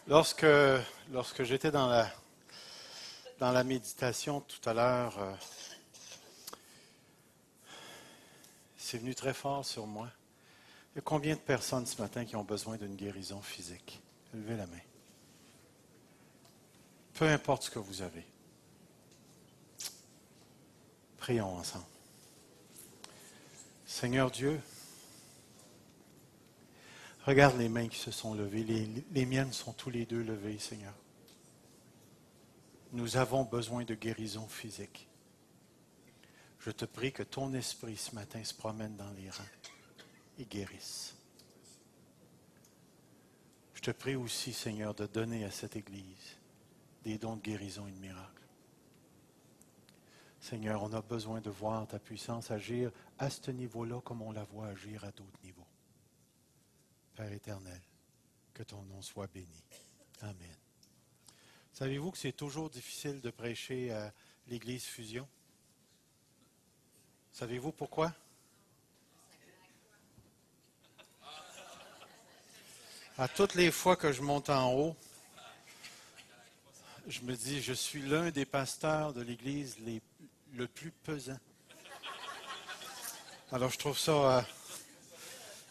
Lorsque, lorsque j'étais dans la méditation tout à l'heure, c'est venu très fort sur moi. Il y a combien de personnes ce matin qui ont besoin d'une guérison physique? Levez la main. Peu importe ce que vous avez. Prions ensemble. Seigneur Dieu, regarde les mains qui se sont levées. Les miennes sont tous les deux levées, Seigneur. Nous avons besoin de guérison physique. Je te prie que ton esprit ce matin se promène dans les rangs et guérisse. Je te prie aussi, Seigneur, de donner à cette Église des dons de guérison et de miracles. Seigneur, on a besoin de voir ta puissance agir à ce niveau-là comme on la voit agir à d'autres niveaux. Père éternel, que ton nom soit béni. Amen. Savez-vous que c'est toujours difficile de prêcher à l'Église Fusion? Savez-vous pourquoi? À toutes les fois que je monte en haut, je me dis, je suis l'un des pasteurs de l'Église le plus pesant. Alors je trouve ça,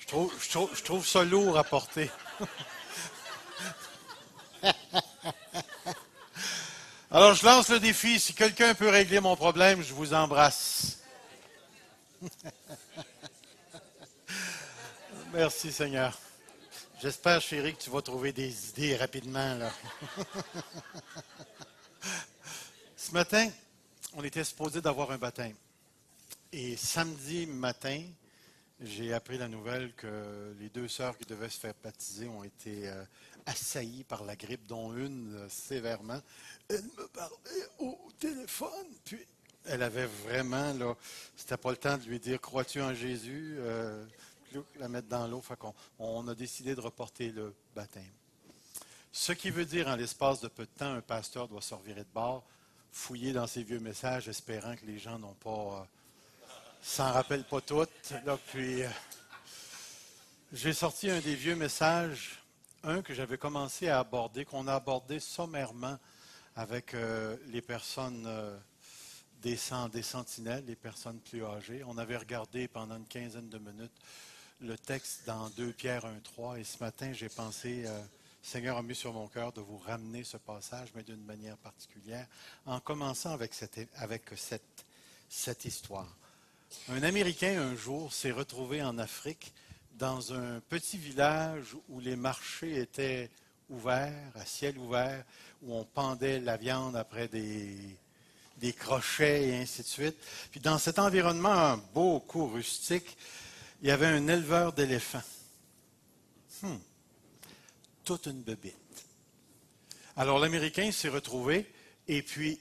je trouve ça lourd à porter. Alors je lance le défi, si quelqu'un peut régler mon problème, je vous embrasse. Merci Seigneur. J'espère, chérie, que tu vas trouver des idées rapidement, là. Ce matin, on était supposé d'avoir un baptême. Et samedi matin, j'ai appris la nouvelle que les deux sœurs qui devaient se faire baptiser ont été assaillies par la grippe, dont une sévèrement. Elle me parlait au téléphone, puis elle avait vraiment, là, c'était pas le temps de lui dire « Crois-tu en Jésus ?» la mettre dans l'eau. Fait on a décidé de reporter le baptême. Ce qui veut dire, en l'espace de peu de temps, un pasteur doit se revirer de bord, fouiller dans ses vieux messages, espérant que les gens n'ont pas, s'en rappellent pas toutes. Là, puis, j'ai sorti un des vieux messages, un que j'avais commencé à aborder, qu'on a abordé sommairement avec les personnes des sentinelles, les personnes plus âgées. On avait regardé pendant une quinzaine de minutes le texte dans 2 Pierre 1,3 et ce matin, j'ai pensé, le Seigneur a mis sur mon cœur de vous ramener ce passage, mais d'une manière particulière, en commençant avec cette histoire. Un Américain, un jour, s'est retrouvé en Afrique, dans un petit village où les marchés étaient ouverts, à ciel ouvert, où on pendait la viande après des crochets et ainsi de suite. Puis dans cet environnement beaucoup rustique, il y avait un éleveur d'éléphants. Toute une bébite. Alors l'Américain s'est retrouvé, et puis,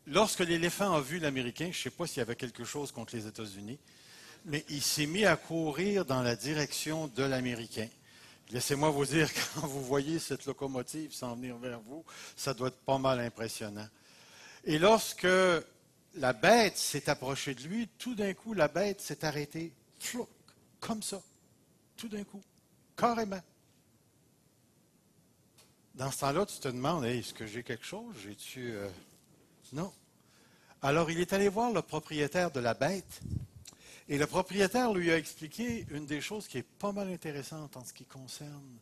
lorsque l'éléphant a vu l'Américain, je ne sais pas s'il y avait quelque chose contre les États-Unis, mais il s'est mis à courir dans la direction de l'Américain. Laissez-moi vous dire, quand vous voyez cette locomotive s'en venir vers vous, ça doit être pas mal impressionnant. Et lorsque la bête s'est approchée de lui, tout d'un coup, la bête s'est arrêtée. Flouc, comme ça, tout d'un coup, carrément. Dans ce temps-là, tu te demandes, hey, est-ce que j'ai quelque chose? J'ai-tu... Non. Alors, il est allé voir le propriétaire de la bête, et le propriétaire lui a expliqué une des choses qui est pas mal intéressante en ce qui concerne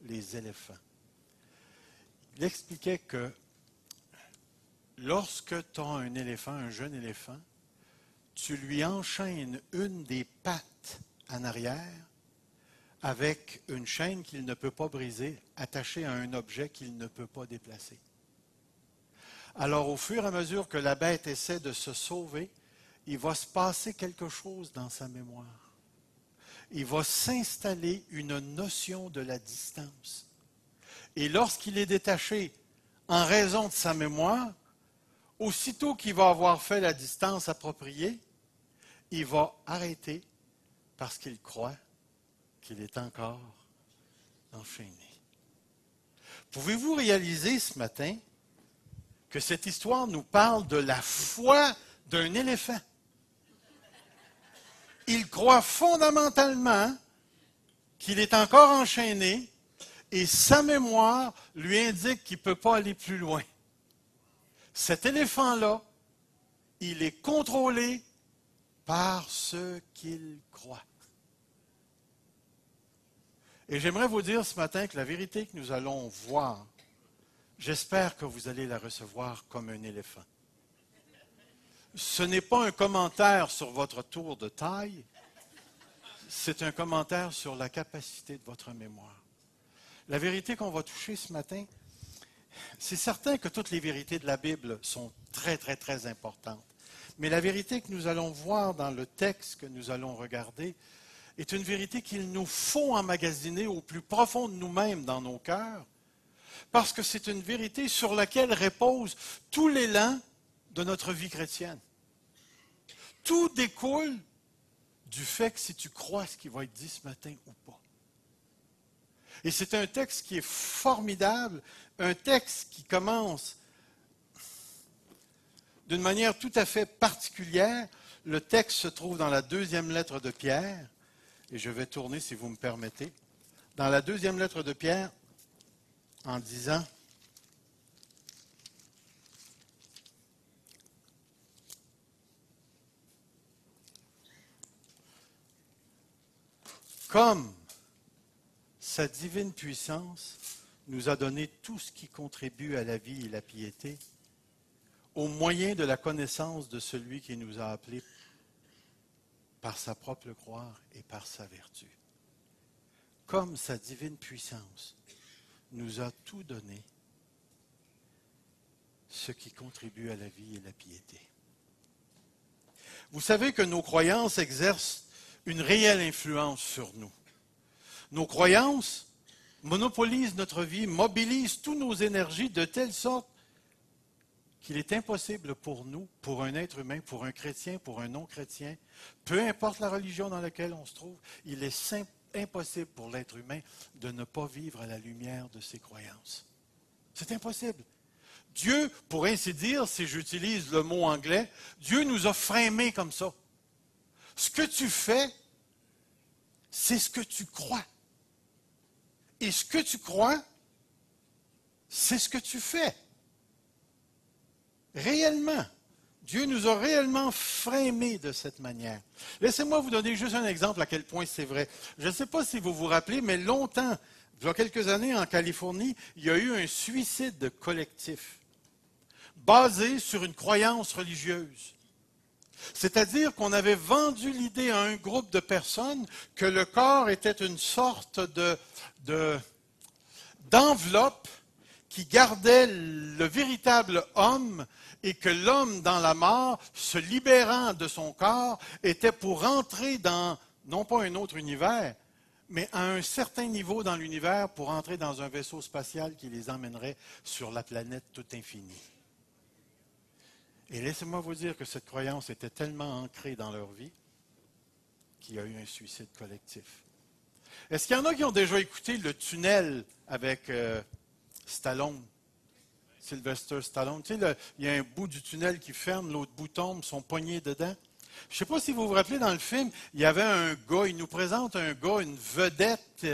les éléphants. Il expliquait que lorsque tu as un éléphant, un jeune éléphant, tu lui enchaînes une des pattes en arrière avec une chaîne qu'il ne peut pas briser, attachée à un objet qu'il ne peut pas déplacer. Alors, au fur et à mesure que la bête essaie de se sauver, il va se passer quelque chose dans sa mémoire. Il va s'installer une notion de la distance. Et lorsqu'il est détaché en raison de sa mémoire, aussitôt qu'il va avoir fait la distance appropriée, il va arrêter parce qu'il croit qu'il est encore enchaîné. Pouvez-vous réaliser ce matin que cette histoire nous parle de la foi d'un éléphant? Il croit fondamentalement qu'il est encore enchaîné et sa mémoire lui indique qu'il ne peut pas aller plus loin. Cet éléphant-là, il est contrôlé par ce qu'il croit. Et j'aimerais vous dire ce matin que la vérité que nous allons voir, j'espère que vous allez la recevoir comme un éléphant. Ce n'est pas un commentaire sur votre tour de taille, c'est un commentaire sur la capacité de votre mémoire. La vérité qu'on va toucher ce matin, c'est certain que toutes les vérités de la Bible sont très, très, très importantes. Mais la vérité que nous allons voir dans le texte que nous allons regarder est une vérité qu'il nous faut emmagasiner au plus profond de nous-mêmes dans nos cœurs, parce que c'est une vérité sur laquelle repose tout l'élan de notre vie chrétienne. Tout découle du fait que si tu crois ce qui va être dit ce matin ou pas. Et c'est un texte qui est formidable, un texte qui commence d'une manière tout à fait particulière. Le texte se trouve dans la deuxième lettre de Pierre, et je vais tourner si vous me permettez. Dans la deuxième lettre de Pierre, en disant comme sa divine puissance nous a donné tout ce qui contribue à la vie et la piété, au moyen de la connaissance de celui qui nous a appelés par sa propre gloire et par sa vertu. Comme sa divine puissance nous a tout donné, ce qui contribue à la vie et la piété. Vous savez que nos croyances exercent une réelle influence sur nous. Nos croyances monopolisent notre vie, mobilisent toutes nos énergies de telle sorte qu'il est impossible pour nous, pour un être humain, pour un chrétien, pour un non-chrétien, peu importe la religion dans laquelle on se trouve, il est impossible pour l'être humain de ne pas vivre à la lumière de ses croyances. C'est impossible. Dieu, pour ainsi dire, si j'utilise le mot anglais, Dieu nous a framés comme ça. Ce que tu fais, c'est ce que tu crois. Et ce que tu crois, c'est ce que tu fais. Réellement. Dieu nous a réellement framés de cette manière. Laissez-moi vous donner juste un exemple à quel point c'est vrai. Je ne sais pas si vous vous rappelez, mais longtemps, il y a quelques années en Californie, il y a eu un suicide collectif basé sur une croyance religieuse. C'est-à-dire qu'on avait vendu l'idée à un groupe de personnes que le corps était une sorte d'enveloppe qui gardait le véritable homme et que l'homme dans la mort, se libérant de son corps, était pour entrer dans, non pas un autre univers, mais à un certain niveau dans l'univers pour entrer dans un vaisseau spatial qui les emmènerait sur la planète tout infinie. Et laissez-moi vous dire que cette croyance était tellement ancrée dans leur vie qu'il y a eu un suicide collectif. Est-ce qu'il y en a qui ont déjà écouté le tunnel avec Stallone, Sylvester Stallone? Tu sais, il y a un bout du tunnel qui ferme, l'autre bout tombe, sont poignés dedans. Je ne sais pas si vous vous rappelez, dans le film, il y avait un gars, il nous présente un gars, une vedette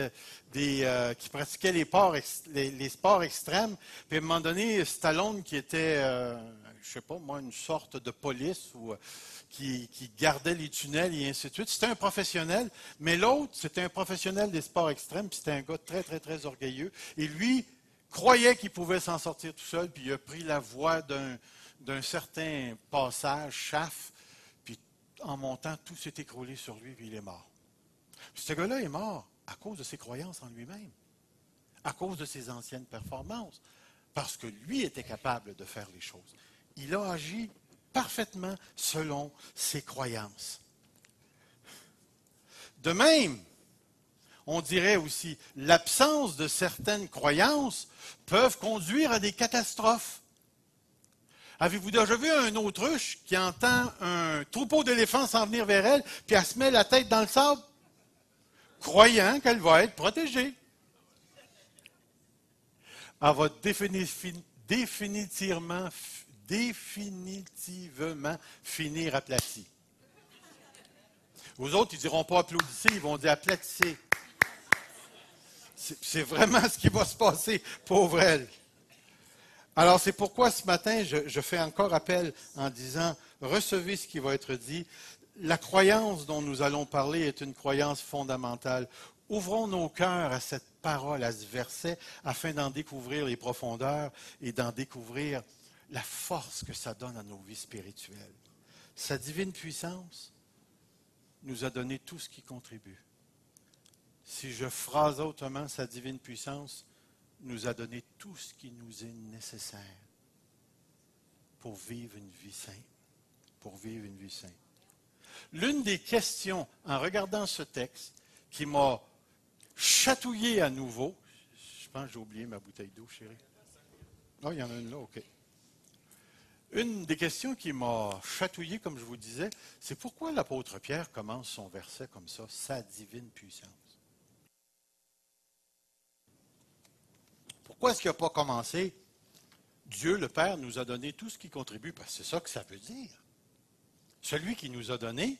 qui pratiquait les sports extrêmes. Puis à un moment donné, Stallone, qui était, je ne sais pas moi, une sorte de police ou qui gardait les tunnels et ainsi de suite. C'était un professionnel, mais l'autre, c'était un professionnel des sports extrêmes, puis c'était un gars très, très, très orgueilleux. Et lui croyait qu'il pouvait s'en sortir tout seul, puis il a pris la voie d'un certain passage, chaff, puis en montant, tout s'est écroulé sur lui, puis il est mort. Puis ce gars-là est mort à cause de ses croyances en lui-même, à cause de ses anciennes performances, parce que lui était capable de faire les choses. Il a agi parfaitement selon ses croyances. De même, on dirait aussi, l'absence de certaines croyances peuvent conduire à des catastrophes. Avez-vous déjà vu un autruche qui entend un troupeau d'éléphants s'en venir vers elle, puis elle se met la tête dans le sable, croyant qu'elle va être protégée? Elle va définitivement finir aplatie. Aux autres, ils ne diront pas applaudissez, ils vont dire aplatissez. C'est vraiment ce qui va se passer, pauvre elle. Alors, c'est pourquoi ce matin, je fais encore appel en disant, recevez ce qui va être dit. La croyance dont nous allons parler est une croyance fondamentale. Ouvrons nos cœurs à cette parole, à ce verset, afin d'en découvrir les profondeurs et d'en découvrir la force que ça donne à nos vies spirituelles. Sa divine puissance nous a donné tout ce qui contribue. Si je phrase autrement, sa divine puissance nous a donné tout ce qui nous est nécessaire pour vivre une vie sainte. Pour vivre une vie sainte. L'une des questions, en regardant ce texte, qui m'a chatouillé à nouveau, je pense que j'ai oublié ma bouteille d'eau, chérie. Ah, il y en a une là, OK. Une des questions qui m'a chatouillé, comme je vous disais, c'est pourquoi l'apôtre Pierre commence son verset comme ça, sa divine puissance. Pourquoi est-ce qu'il n'a pas commencé? Dieu, le Père, nous a donné tout ce qui contribue, parce que c'est ça que ça veut dire. Celui qui nous a donné,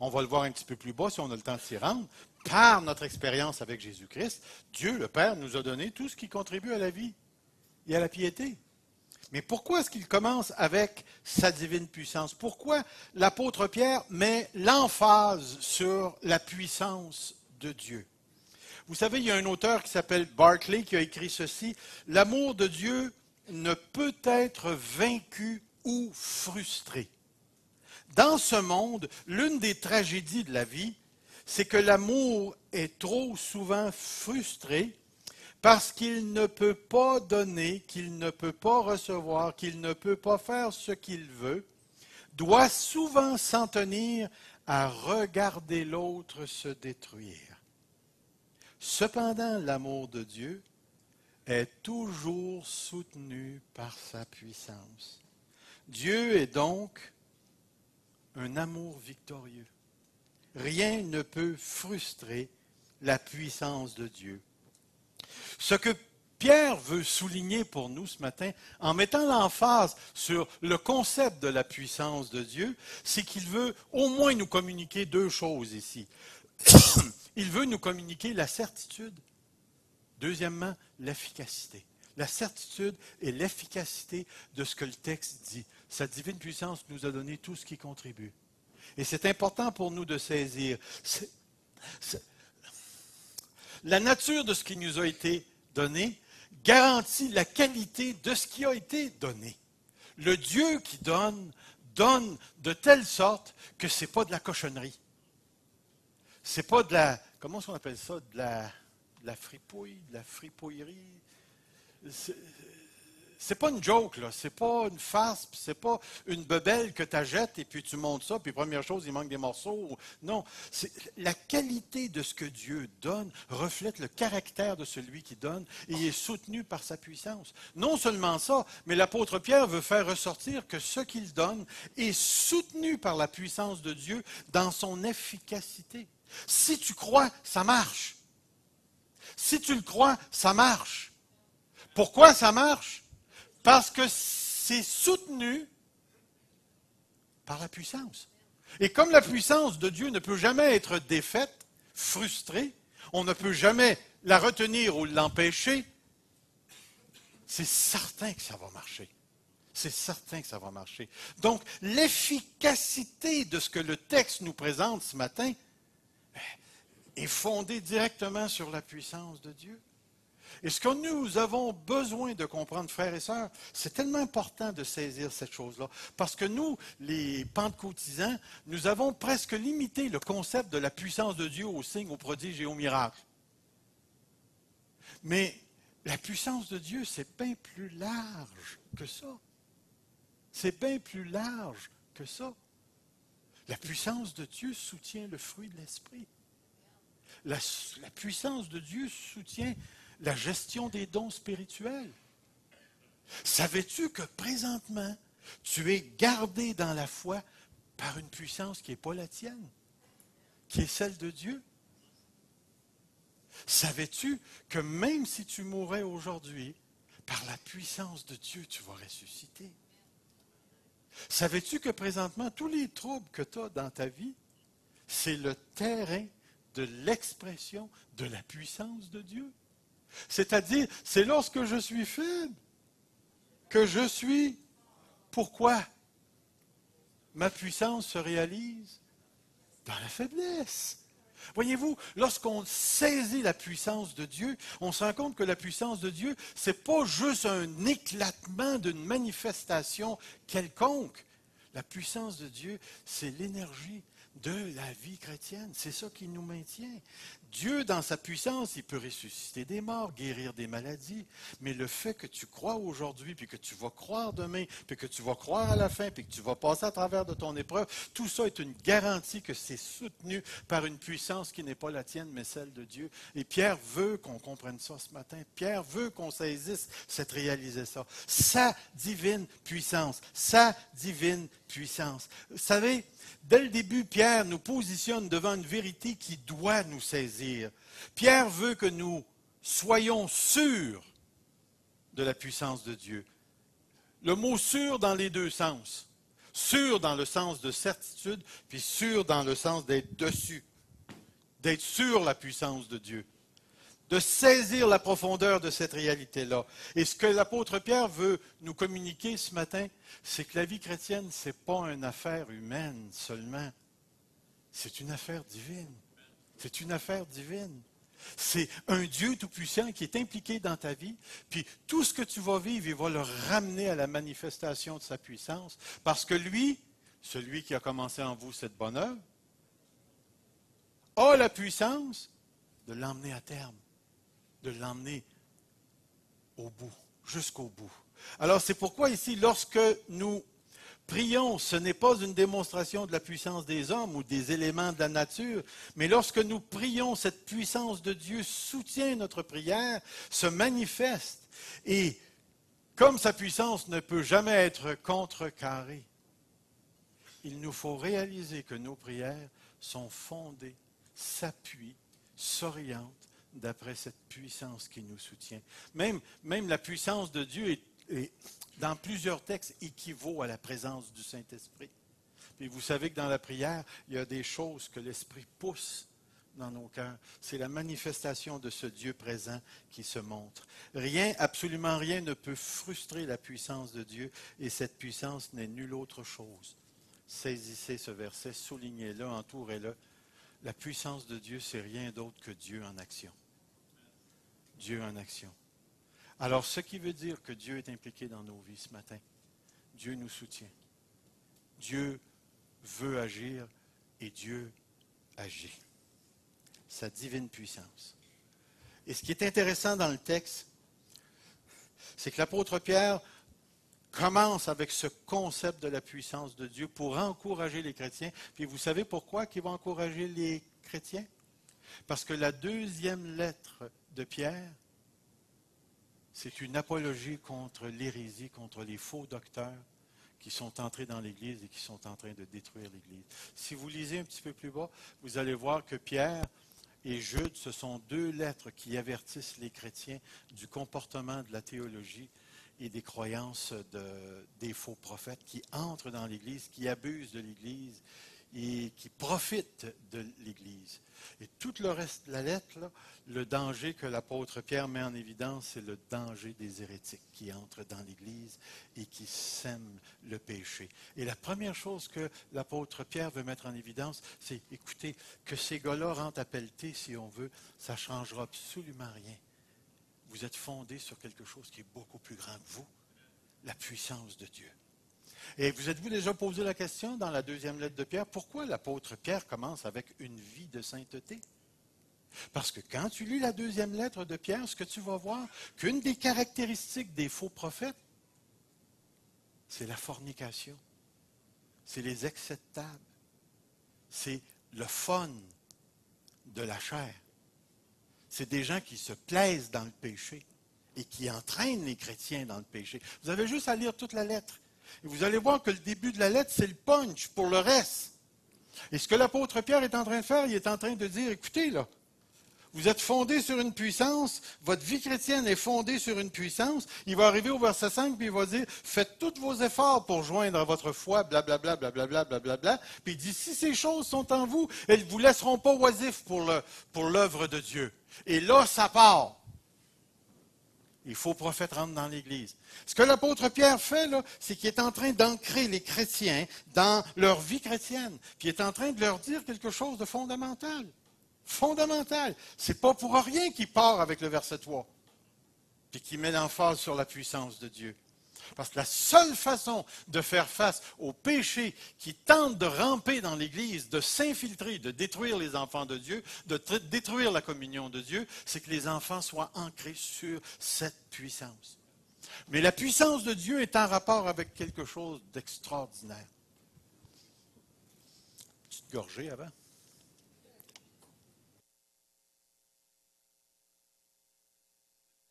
on va le voir un petit peu plus bas si on a le temps de s'y rendre, par notre expérience avec Jésus-Christ, Dieu, le Père, nous a donné tout ce qui contribue à la vie et à la piété. Mais pourquoi est-ce qu'il commence avec sa divine puissance? Pourquoi l'apôtre Pierre met l'emphase sur la puissance de Dieu? Vous savez, il y a un auteur qui s'appelle Barclay qui a écrit ceci. L'amour de Dieu ne peut être vaincu ou frustré. Dans ce monde, l'une des tragédies de la vie, c'est que l'amour est trop souvent frustré parce qu'il ne peut pas donner, qu'il ne peut pas recevoir, qu'il ne peut pas faire ce qu'il veut, doit souvent s'en tenir à regarder l'autre se détruire. Cependant, l'amour de Dieu est toujours soutenu par sa puissance. Dieu est donc un amour victorieux. Rien ne peut frustrer la puissance de Dieu. Ce que Pierre veut souligner pour nous ce matin, en mettant l'emphase sur le concept de la puissance de Dieu, c'est qu'il veut au moins nous communiquer deux choses ici. Il veut nous communiquer la certitude. Deuxièmement, l'efficacité. La certitude et l'efficacité de ce que le texte dit. Sa divine puissance nous a donné tout ce qui contribue. Et c'est important pour nous de saisir. La nature de ce qui nous a été donné garantit la qualité de ce qui a été donné. Le Dieu qui donne, donne de telle sorte que ce n'est pas de la cochonnerie. C'est pas de la, comment est-ce qu'on appelle ça, de la fripouille, de la fripouillerie. C'est pas une joke, là. C'est pas une farce, c'est pas une bebelle que tu achètes et puis tu montes ça, puis première chose, il manque des morceaux. Non, la qualité de ce que Dieu donne reflète le caractère de celui qui donne et il est soutenu par sa puissance. Non seulement ça, mais l'apôtre Pierre veut faire ressortir que ce qu'il donne est soutenu par la puissance de Dieu dans son efficacité. Si tu crois, ça marche. Si tu le crois, ça marche. Pourquoi ça marche? Parce que c'est soutenu par la puissance. Et comme la puissance de Dieu ne peut jamais être défaite, frustrée, on ne peut jamais la retenir ou l'empêcher, c'est certain que ça va marcher. C'est certain que ça va marcher. Donc, l'efficacité de ce que le texte nous présente ce matin est fondée directement sur la puissance de Dieu. Et ce que nous avons besoin de comprendre, frères et sœurs, c'est tellement important de saisir cette chose-là. Parce que nous, les pentecôtisants, nous avons presque limité le concept de la puissance de Dieu aux signes, aux prodiges et aux miracles. Mais la puissance de Dieu, c'est bien plus large que ça. C'est bien plus large que ça. La puissance de Dieu soutient le fruit de l'esprit. La puissance de Dieu soutient la gestion des dons spirituels. Savais-tu que présentement, tu es gardé dans la foi par une puissance qui n'est pas la tienne, qui est celle de Dieu? Savais-tu que même si tu mourais aujourd'hui, par la puissance de Dieu, tu vas ressusciter? Savais-tu que présentement, tous les troubles que tu as dans ta vie, c'est le terrain de l'expression de la puissance de Dieu? C'est-à-dire, c'est lorsque je suis faible que je suis. Pourquoi? Ma puissance se réalise dans la faiblesse. Voyez-vous, lorsqu'on saisit la puissance de Dieu, on se rend compte que la puissance de Dieu, ce n'est pas juste un éclatement d'une manifestation quelconque. La puissance de Dieu, c'est l'énergie de la vie chrétienne. C'est ça qui nous maintient. Dieu, dans sa puissance, il peut ressusciter des morts, guérir des maladies, mais le fait que tu crois aujourd'hui, puis que tu vas croire demain, puis que tu vas croire à la fin, puis que tu vas passer à travers de ton épreuve, tout ça est une garantie que c'est soutenu par une puissance qui n'est pas la tienne, mais celle de Dieu. Et Pierre veut qu'on comprenne ça ce matin. Pierre veut qu'on saisisse cette réalisation. Sa divine puissance. Sa divine puissance. Vous savez, dès le début, Pierre nous positionne devant une vérité qui doit nous saisir. Pierre veut que nous soyons sûrs de la puissance de Dieu. Le mot sûr dans les deux sens. Sûr dans le sens de certitude, puis sûr dans le sens d'être dessus. D'être sûr de la puissance de Dieu. De saisir la profondeur de cette réalité-là. Et ce que l'apôtre Pierre veut nous communiquer ce matin, c'est que la vie chrétienne, ce n'est pas une affaire humaine seulement. C'est une affaire divine. C'est une affaire divine. C'est un Dieu tout-puissant qui est impliqué dans ta vie, puis tout ce que tu vas vivre, il va le ramener à la manifestation de sa puissance, parce que lui, celui qui a commencé en vous cette bonne œuvre, a la puissance de l'emmener à terme, de l'emmener au bout, jusqu'au bout. Alors c'est pourquoi ici, lorsque nous prions, ce n'est pas une démonstration de la puissance des hommes ou des éléments de la nature, mais lorsque nous prions, cette puissance de Dieu soutient notre prière, se manifeste. Et comme sa puissance ne peut jamais être contrecarrée, il nous faut réaliser que nos prières sont fondées, s'appuient, s'orientent d'après cette puissance qui nous soutient. Même la puissance de Dieu est dans plusieurs textes, équivaut à la présence du Saint-Esprit. Puis vous savez que dans la prière, il y a des choses que l'Esprit pousse dans nos cœurs. C'est la manifestation de ce Dieu présent qui se montre. Rien, absolument rien ne peut frustrer la puissance de Dieu, et cette puissance n'est nulle autre chose. Saisissez ce verset, soulignez-le, entourez-le. La puissance de Dieu, c'est rien d'autre que Dieu en action. Dieu en action. Alors, ce qui veut dire que Dieu est impliqué dans nos vies ce matin. Dieu nous soutient. Dieu veut agir et Dieu agit. Sa divine puissance. Et ce qui est intéressant dans le texte, c'est que l'apôtre Pierre commence avec ce concept de la puissance de Dieu pour encourager les chrétiens. Puis vous savez pourquoi il va encourager les chrétiens? Parce que la deuxième lettre de Pierre, c'est une apologie contre l'hérésie, contre les faux docteurs qui sont entrés dans l'Église et qui sont en train de détruire l'Église. Si vous lisez un petit peu plus bas, vous allez voir que Pierre et Jude, ce sont deux lettres qui avertissent les chrétiens du comportement de la théologie et des croyances des faux prophètes qui entrent dans l'Église, qui abusent de l'Église et qui profitent de l'Église. Et tout le reste de la lettre, là, le danger que l'apôtre Pierre met en évidence, c'est le danger des hérétiques qui entrent dans l'Église et qui sèment le péché. Et la première chose que l'apôtre Pierre veut mettre en évidence, c'est, écoutez, que ces gars-là rentrent à pelleter, si on veut, ça ne changera absolument rien. Vous êtes fondés sur quelque chose qui est beaucoup plus grand que vous, la puissance de Dieu. Et vous êtes-vous déjà posé la question dans la deuxième lettre de Pierre, pourquoi l'apôtre Pierre commence avec une vie de sainteté? Parce que quand tu lis la deuxième lettre de Pierre, ce que tu vas voir, qu'une des caractéristiques des faux prophètes, c'est la fornication, c'est les excès de table, c'est le fun de la chair. C'est des gens qui se plaisent dans le péché et qui entraînent les chrétiens dans le péché. Vous avez juste à lire toute la lettre. Et vous allez voir que le début de la lettre, c'est le punch pour le reste. Et ce que l'apôtre Pierre est en train de faire, il est en train de dire, écoutez, là, vous êtes fondés sur une puissance, votre vie chrétienne est fondée sur une puissance. Il va arriver au verset 5, puis il va dire, faites tous vos efforts pour joindre à votre foi, blablabla, blablabla, blablabla. Puis il dit, si ces choses sont en vous, elles ne vous laisseront pas oisifs pour l'œuvre de Dieu. Et là, ça part. Il faut prophète rentre dans l'Église. Ce que l'apôtre Pierre fait, là, c'est qu'il est en train d'ancrer les chrétiens dans leur vie chrétienne. Puis il est en train de leur dire quelque chose de fondamental. Fondamental. C'est pas pour rien qu'il part avec le verset 3. Puis qu'il met l'emphase sur la puissance de Dieu. Parce que la seule façon de faire face aux péchés qui tentent de ramper dans l'Église, de s'infiltrer, de détruire les enfants de Dieu, de détruire la communion de Dieu, c'est que les enfants soient ancrés sur cette puissance. Mais la puissance de Dieu est en rapport avec quelque chose d'extraordinaire. Petite gorgée avant.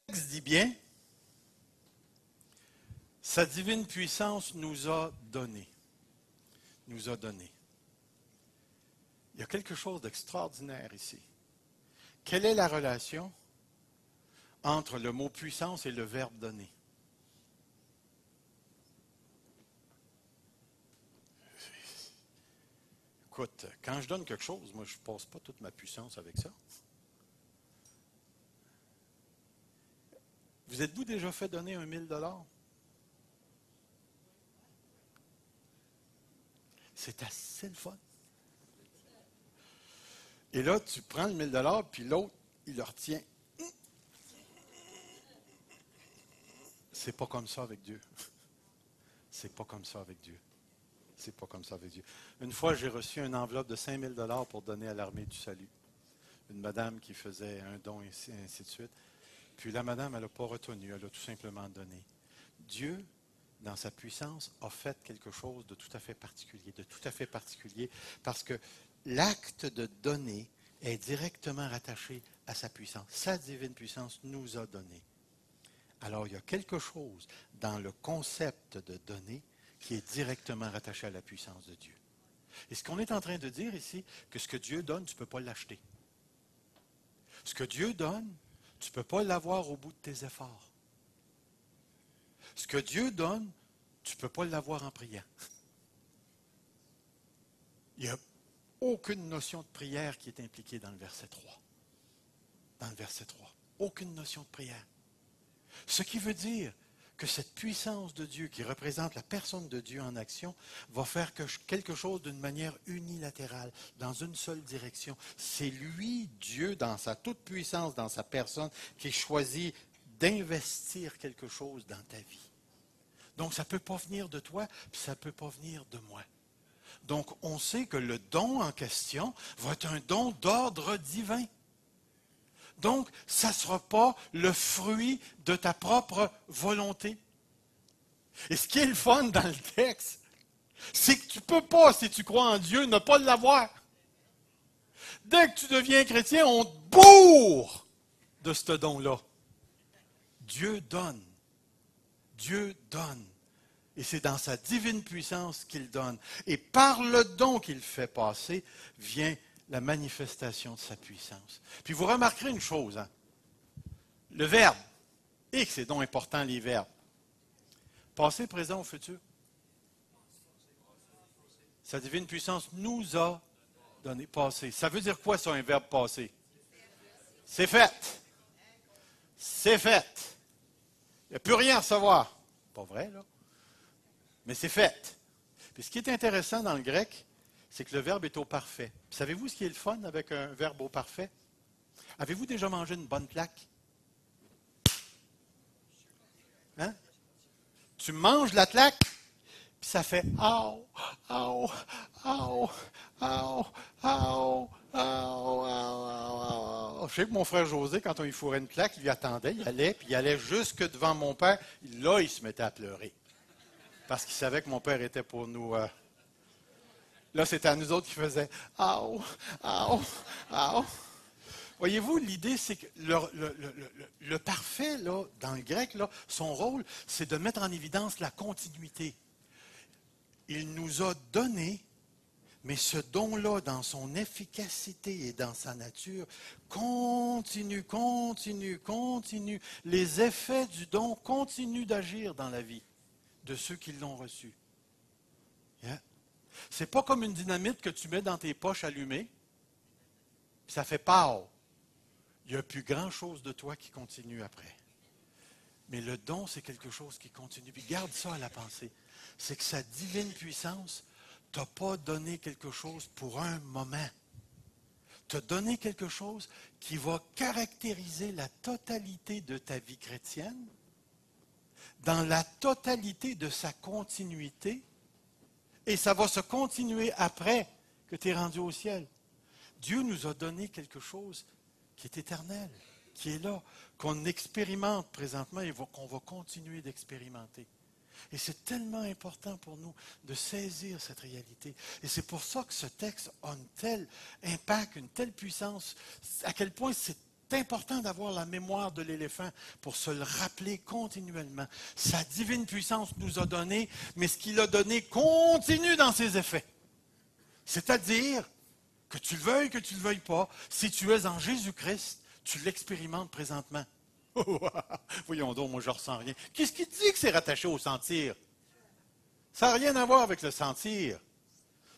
Le texte dit bien, sa divine puissance nous a donné. Nous a donné. Il y a quelque chose d'extraordinaire ici. Quelle est la relation entre le mot puissance et le verbe donner? Écoute, quand je donne quelque chose, moi, je ne passe pas toute ma puissance avec ça. Vous êtes-vous déjà fait donner 1 000 $? C'est assez le fun. Et là, tu prends le 1 000 $, puis l'autre, il le retient. C'est pas comme ça avec Dieu. C'est pas comme ça avec Dieu. C'est pas comme ça avec Dieu. Une fois, j'ai reçu une enveloppe de 5 000 $ pour donner à l'Armée du Salut. Une madame qui faisait un don, et ainsi de suite. Puis la madame, elle n'a pas retenu, elle a tout simplement donné. Dieu, dans sa puissance, a fait quelque chose de tout à fait particulier, parce que l'acte de donner est directement rattaché à sa puissance. Sa divine puissance nous a donné. Alors, il y a quelque chose dans le concept de donner qui est directement rattaché à la puissance de Dieu. Et ce qu'on est en train de dire ici, que ce que Dieu donne, tu ne peux pas l'acheter. Ce que Dieu donne, tu ne peux pas l'avoir au bout de tes efforts. Ce que Dieu donne, tu ne peux pas l'avoir en priant. Il n'y a aucune notion de prière qui est impliquée dans le verset 3. Dans le verset 3. Aucune notion de prière. Ce qui veut dire que cette puissance de Dieu qui représente la personne de Dieu en action va faire quelque chose d'une manière unilatérale, dans une seule direction. C'est lui, Dieu, dans sa toute-puissance, dans sa personne, qui choisit d'investir quelque chose dans ta vie. Donc, ça ne peut pas venir de toi, puis ça ne peut pas venir de moi. Donc, on sait que le don en question va être un don d'ordre divin. Donc, ça ne sera pas le fruit de ta propre volonté. Et ce qui est le fun dans le texte, c'est que tu ne peux pas, si tu crois en Dieu, ne pas l'avoir. Dès que tu deviens chrétien, on te bourre de ce don-là. Dieu donne. Dieu donne. Et c'est dans sa divine puissance qu'il donne. Et par le don qu'il fait passer, vient la manifestation de sa puissance. Puis vous remarquerez une chose, hein? Le verbe, et que c'est donc important les verbes. Passé, présent ou futur. Sa divine puissance nous a donné passé. Ça veut dire quoi ça, un verbe passé? C'est fait. C'est fait. Il n'y a plus rien à recevoir. Pas vrai, là? Mais c'est fait. Puis ce qui est intéressant dans le grec, c'est que le verbe est au parfait. Puis savez-vous ce qui est le fun avec un verbe au parfait? Avez-vous déjà mangé une bonne claque? Hein? Tu manges la claque, puis ça fait « Aou, aou, aou, aou, aou, aou, je sais que mon frère José, quand on lui fourrait une claque, il lui attendait, il allait, puis il allait jusque devant mon père. Là, il se mettait à pleurer. Parce qu'il savait que mon père était pour nous... Là, c'était à nous autres qui faisait « Aou, aou, aou ». Voyez-vous, l'idée, c'est que le parfait, là, dans le grec, là, son rôle, c'est de mettre en évidence la continuité. Il nous a donné, mais ce don-là, dans son efficacité et dans sa nature, continue. Les effets du don continuent d'agir dans la vie de ceux qui l'ont reçu. Yeah. C'est pas comme une dynamite que tu mets dans tes poches allumées, puis ça fait peur. Il n'y a plus grand-chose de toi qui continue après. Mais le don, c'est quelque chose qui continue. Puis garde ça à la pensée. C'est que sa divine puissance t'a pas donné quelque chose pour un moment. T'a donné quelque chose qui va caractériser la totalité de ta vie chrétienne, dans la totalité de sa continuité, et ça va se continuer après que tu es rendu au ciel. Dieu nous a donné quelque chose qui est éternel, qui est là, qu'on expérimente présentement et qu'on va continuer d'expérimenter. Et c'est tellement important pour nous de saisir cette réalité. Et c'est pour ça que ce texte a un tel impact, une telle puissance, à quel point c'est important d'avoir la mémoire de l'éléphant pour se le rappeler continuellement. Sa divine puissance nous a donné, mais ce qu'il a donné continue dans ses effets. C'est-à-dire que tu le veuilles, que tu ne le veuilles pas, si tu es en Jésus-Christ, tu l'expérimentes présentement. Voyons donc, moi je ne ressens rien. Qu'est-ce qui dit que c'est rattaché au sentir? Ça n'a rien à voir avec le sentir.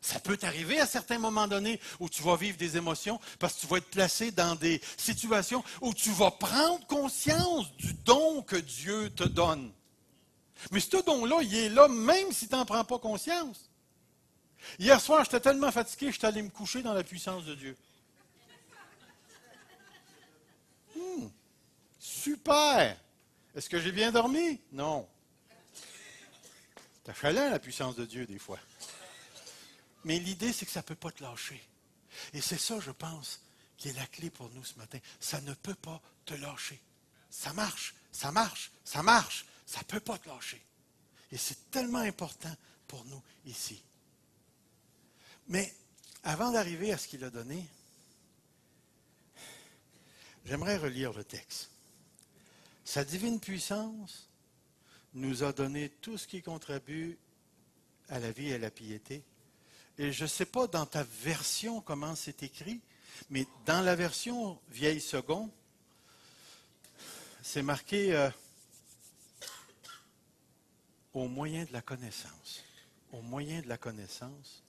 Ça peut t'arriver à certains moments donnés où tu vas vivre des émotions parce que tu vas être placé dans des situations où tu vas prendre conscience du don que Dieu te donne. Mais ce don-là, il est là même si tu n'en prends pas conscience. Hier soir, j'étais tellement fatigué, j'étais allé me coucher dans la puissance de Dieu. Super! Est-ce que j'ai bien dormi? Non. C'est achalant, la puissance de Dieu, des fois. Mais l'idée, c'est que ça ne peut pas te lâcher. Et c'est ça, je pense, qui est la clé pour nous ce matin. Ça ne peut pas te lâcher. Ça marche, ça marche, ça marche. Ça ne peut pas te lâcher. Et c'est tellement important pour nous ici. Mais avant d'arriver à ce qu'il a donné, j'aimerais relire le texte. Sa divine puissance nous a donné tout ce qui contribue à la vie et à la piété. Et je ne sais pas dans ta version comment c'est écrit, mais dans la version vieille seconde, c'est marqué au moyen de la connaissance. Au moyen de la connaissance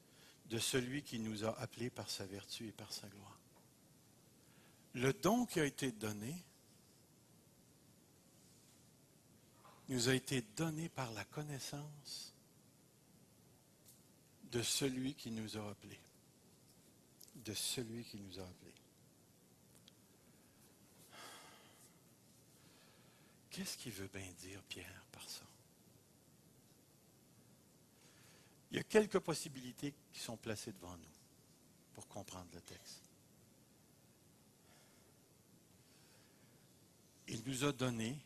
de celui qui nous a appelés par sa vertu et par sa gloire. Le don qui a été donné nous a été donné par la connaissance de celui qui nous a appelés. De celui qui nous a appelés. Qu'est-ce qu'il veut bien dire, Pierre, par ça? Il y a quelques possibilités qui sont placées devant nous pour comprendre le texte. Il nous a donné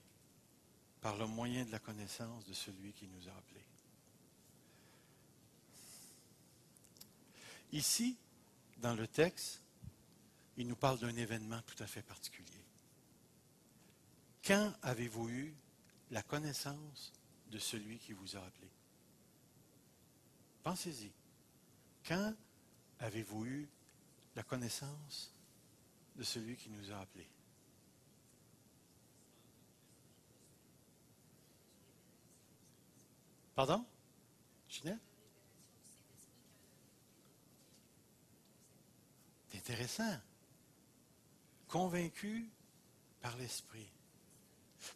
par le moyen de la connaissance de celui qui nous a appelés. Ici, dans le texte, il nous parle d'un événement tout à fait particulier. Quand avez-vous eu la connaissance de celui qui vous a appelé? Pensez-y. Quand avez-vous eu la connaissance de celui qui nous a appelés? Pardon? Ginette? C'est intéressant. Convaincu par l'Esprit.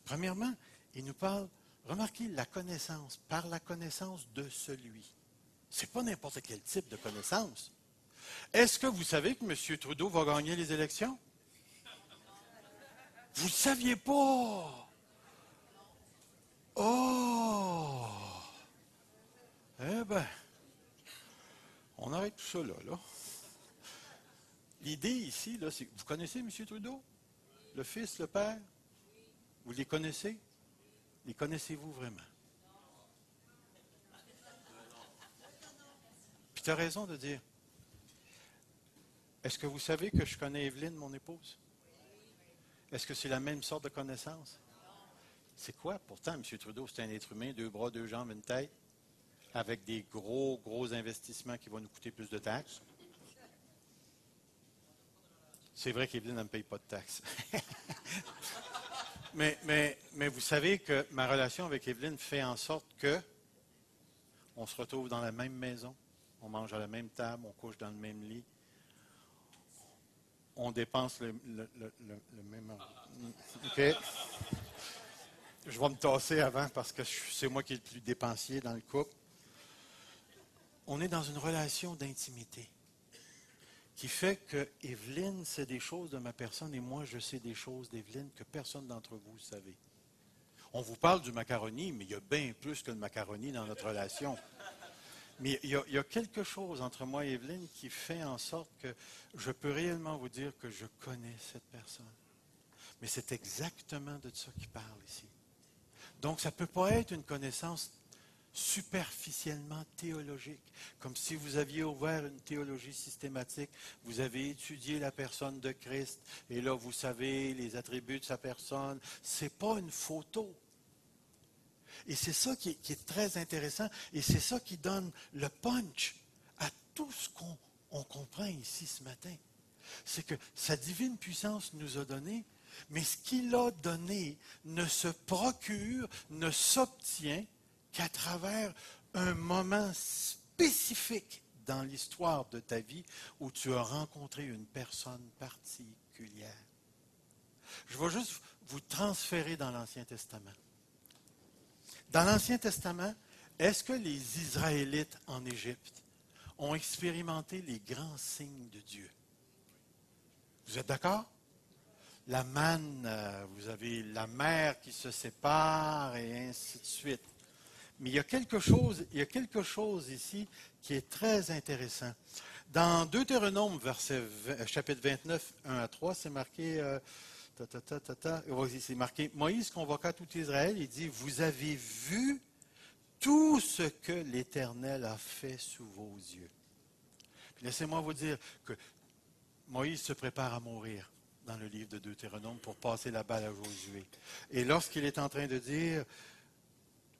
Premièrement, il nous parle, remarquez, la connaissance, par la connaissance de celui. Ce n'est pas n'importe quel type de connaissance. Est-ce que vous savez que M. Trudeau va gagner les élections? Vous ne le saviez pas? Oh! Eh bien, on arrête tout ça là. L'idée ici, là, c'est que vous connaissez M. Trudeau? Le Fils, le Père? Vous les connaissez? Les connaissez-vous vraiment? Puis tu as raison de dire, est-ce que vous savez que je connais Evelyne, mon épouse? Est-ce que c'est la même sorte de connaissance? C'est quoi? Pourtant, M. Trudeau, c'est un être humain, 2 bras, 2 jambes, une tête, avec des gros investissements qui vont nous coûter plus de taxes. C'est vrai qu'Evelyne ne me paye pas de taxes. mais vous savez que ma relation avec Evelyne fait en sorte que on se retrouve dans la même maison, on mange à la même table, on couche dans le même lit, on dépense le même... OK? je vais me tasser avant parce que c'est moi qui est le plus dépensier dans le couple. On est dans une relation d'intimité qui fait que Evelyne sait des choses de ma personne et moi je sais des choses d'Evelyne que personne d'entre vous ne savez. On vous parle du macaroni, mais il y a bien plus que le macaroni dans notre relation. Mais il y a quelque chose entre moi et Evelyne qui fait en sorte que je peux réellement vous dire que je connais cette personne. Mais c'est exactement de ça qu'il parle ici. Donc, ça ne peut pas être une connaissance superficiellement théologique, comme si vous aviez ouvert une théologie systématique, vous avez étudié la personne de Christ, et là, vous savez les attributs de sa personne. Ce n'est pas une photo. Et c'est ça qui est très intéressant, et c'est ça qui donne le punch à tout ce qu'on comprend ici ce matin. C'est que sa divine puissance nous a donné, mais ce qu'il a donné ne se procure, ne s'obtient qu'à travers un moment spécifique dans l'histoire de ta vie où tu as rencontré une personne particulière. Je vais juste vous transférer dans l'Ancien Testament. Dans l'Ancien Testament, est-ce que les Israélites en Égypte ont expérimenté les grands signes de Dieu? Vous êtes d'accord? La manne, vous avez la mer qui se sépare et ainsi de suite. Mais il y a quelque chose ici qui est très intéressant. Dans Deutéronome, chapitre 29, 1 à 3, c'est marqué, c'est marqué, Moïse convoqua tout Israël et dit, vous avez vu tout ce que l'Éternel a fait sous vos yeux. Puis laissez-moi vous dire que Moïse se prépare à mourir dans le livre de Deutéronome pour passer la balle à Josué. Et lorsqu'il est en train de dire,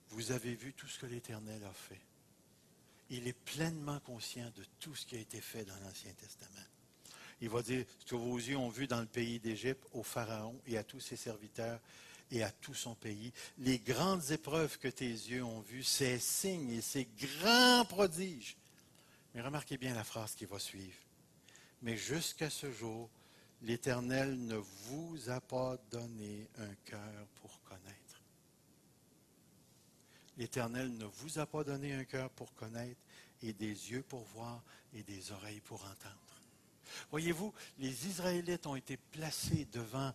vous avez vu tout ce que l'Éternel a fait, il est pleinement conscient de tout ce qui a été fait dans l'Ancien Testament. Il va dire, ce que vos yeux ont vu dans le pays d'Égypte, au Pharaon et à tous ses serviteurs et à tout son pays, les grandes épreuves que tes yeux ont vues, ces signes et ces grands prodiges. Mais remarquez bien la phrase qui va suivre. Mais jusqu'à ce jour, l'Éternel ne vous a pas donné un cœur pour connaître. L'Éternel ne vous a pas donné un cœur pour connaître et des yeux pour voir et des oreilles pour entendre. Voyez-vous, les Israélites ont été placés devant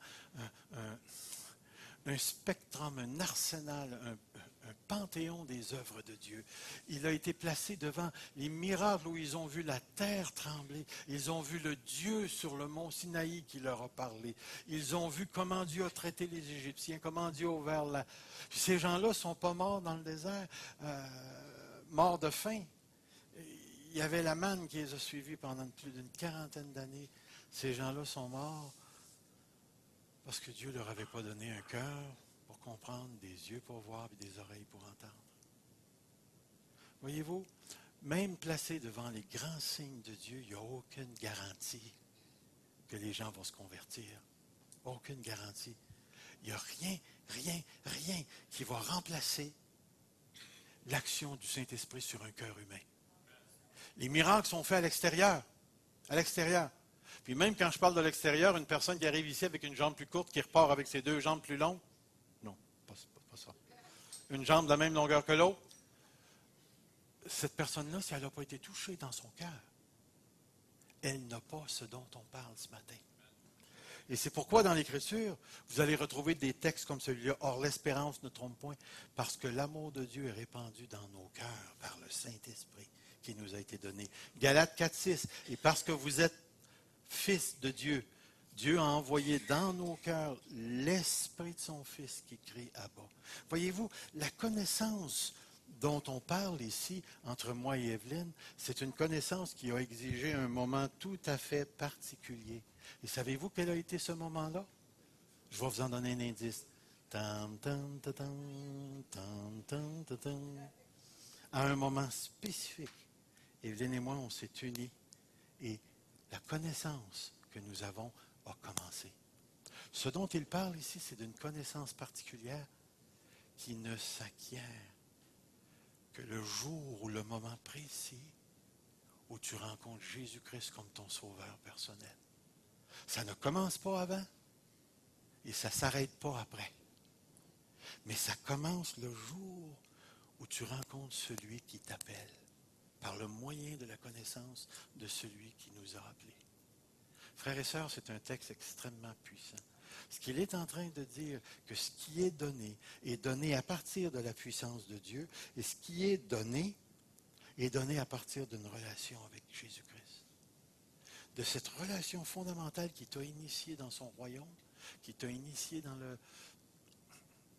un spectrum, un arsenal, un panthéon des œuvres de Dieu. Il a été placé devant les miracles où ils ont vu la terre trembler. Ils ont vu le Dieu sur le mont Sinaï qui leur a parlé. Ils ont vu comment Dieu a traité les Égyptiens, comment Dieu a ouvert la... Puis ces gens-là ne sont pas morts dans le désert, morts de faim. Il y avait la manne qui les a suivis pendant plus d'une quarantaine d'années. Ces gens-là sont morts parce que Dieu ne leur avait pas donné un cœur pour comprendre, des yeux pour voir et des oreilles pour entendre. Voyez-vous, même placé devant les grands signes de Dieu, il n'y a aucune garantie que les gens vont se convertir. Aucune garantie. Il n'y a rien qui va remplacer l'action du Saint-Esprit sur un cœur humain. Les miracles sont faits à l'extérieur. À l'extérieur. Puis même quand je parle de l'extérieur, une personne qui arrive ici avec une jambe plus courte, qui repart avec ses deux jambes plus longues, non, pas ça. Une jambe de la même longueur que l'autre, cette personne-là, si elle n'a pas été touchée dans son cœur, elle n'a pas ce dont on parle ce matin. Et c'est pourquoi dans l'Écriture, vous allez retrouver des textes comme celui-là. Or, l'espérance ne trompe point, parce que l'amour de Dieu est répandu dans nos cœurs par le Saint-Esprit qui nous a été donné. Galates 4:6. Et parce que vous êtes fils de Dieu, Dieu a envoyé dans nos cœurs l'Esprit de son Fils qui crie à bas. Voyez-vous, la connaissance dont on parle ici, entre moi et Evelyne, c'est une connaissance qui a exigé un moment tout à fait particulier. Et savez-vous quel a été ce moment-là? Je vais vous en donner un indice. Tam, tam, ta, tam, tam, tam, ta, tam. À un moment spécifique, Evelyne et moi, on s'est unis et la connaissance que nous avons a commencé. Ce dont il parle ici, c'est d'une connaissance particulière qui ne s'acquiert que le jour ou le moment précis où tu rencontres Jésus-Christ comme ton sauveur personnel. Ça ne commence pas avant et ça ne s'arrête pas après. Mais ça commence le jour où tu rencontres celui qui t'appelle par le moyen de la connaissance de celui qui nous a appelés. Frères et sœurs, c'est un texte extrêmement puissant. Ce qu'il est en train de dire, que ce qui est donné à partir de la puissance de Dieu, et ce qui est donné à partir d'une relation avec Jésus-Christ. De cette relation fondamentale qui t'a initié dans son royaume, qui t'a initié dans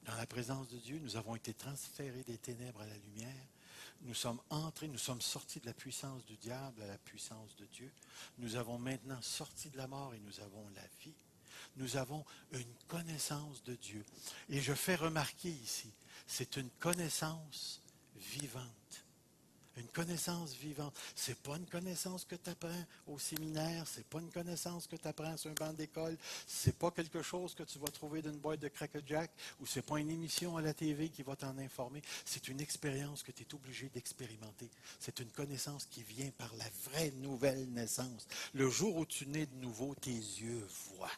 la présence de Dieu. Nous avons été transférés des ténèbres à la lumière. Nous sommes entrés, nous sommes sortis de la puissance du diable à la puissance de Dieu. Nous avons maintenant sorti de la mort et nous avons la vie. Nous avons une connaissance de Dieu. Et je fais remarquer ici, c'est une connaissance vivante. Une connaissance vivante. Ce n'est pas une connaissance que tu apprends au séminaire, ce n'est pas une connaissance que tu apprends sur un banc d'école, ce n'est pas quelque chose que tu vas trouver d'une boîte de Cracker Jack, ou ce n'est pas une émission à la TV qui va t'en informer. C'est une expérience que tu es obligé d'expérimenter. C'est une connaissance qui vient par la vraie nouvelle naissance. Le jour où tu nais de nouveau, tes yeux voient.